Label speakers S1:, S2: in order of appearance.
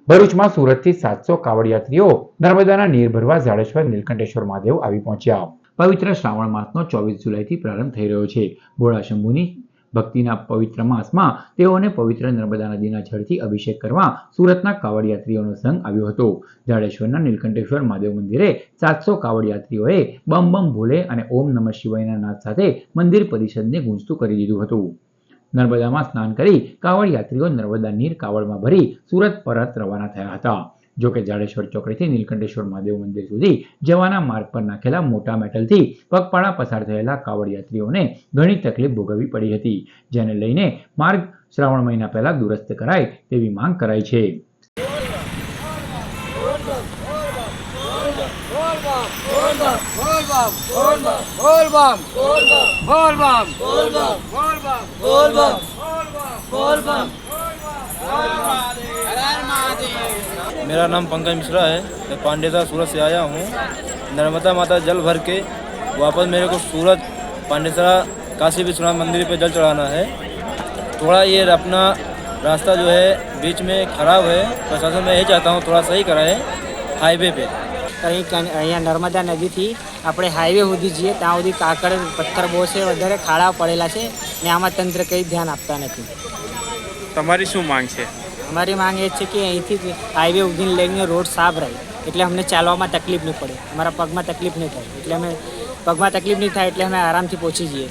S1: ભરૂચમાં સુરતથી 700 કાવડિયાત્રીઓ નર્મદાના નીર ભરવા જાડેશ્વર નીલકંઠેશ્વર મહાદેવ આવી પહોંચ્યા. પવિત્ર શ્રાવણ માસનો 24 જુલાઈથી પ્રારંભ થઈ રહ્યો છે. ભોળા શંભુની ભક્તિના પવિત્ર માસમાં તેઓને પવિત્ર નર્મદા નદીના જળથી અભિષેક કરવા સુરતના કાવડિયાત્રીઓનો સંઘ આવ્યો હતો. જાડેશ્વરના નીલકંઠેશ્વર મહાદેવ મંદિરે 700 કાવડિયાત્રીઓએ બમ બમ ભોલે અને ઓમ નમઃ શિવાયના નાદ સાથે મંદિર પરિષદને ગૂંજતું કરી દીધું હતું. નર્મદામાં સ્નાન કરી કાવડિયાત્રીઓ નર્મદા નીર કાવડમાં ભરી સુરત પરત રવાના થયા હતા. જોકે જાડેશ્વર ચોકડીથી નીલકંઠેશ્વર મહાદેવ મંદિર સુધી જવાના માર્ગ પર નાખેલા મોટા મેટલથી પગપાળા પસાર થયેલા કાવડિયાત્રીઓને ઘણી તકલીફ ભોગવવી પડી હતી, જેને લઈને માર્ગ શ્રાવણ મહિના પહેલા દુરસ્ત કરાય તેવી માંગ કરાઈ છે.
S2: मेरा नाम पंकज मिश्रा है। मैं पांडेसरा सूरत से आया हूँ। नर्मदा माता जल भर के वापस मेरे को सूरत पांडेसरा काशी विश्वनाथ मंदिर पे जल चढ़ाना है। थोड़ा ये अपना रास्ता जो है बीच में खराब है। प्रशासन मैं यही चाहता हूँ थोड़ा सही कराए हाईवे पे।
S3: અહીંયા નર્મદા નદીથી આપણે હાઈવે સુધી જઈએ ત્યાં સુધી કાકડ પથ્થર બહુ છે, વધારે ખાડા પડેલા છે ને આમાં તંત્ર કંઈ ધ્યાન આપતા નથી.
S4: તમારી શું માંગ છે?
S3: અમારી માંગ એ છે કે અહીંથી હાઈવે ઉગીને લઈને રોડ સાફ રહે, એટલે અમને ચાલવામાં તકલીફ નહીં પડે, અમારા પગમાં તકલીફ નહીં થાય, એટલે અમે પગમાં તકલીફ નહીં થાય એટલે અમે આરામથી પહોંચી જઈએ.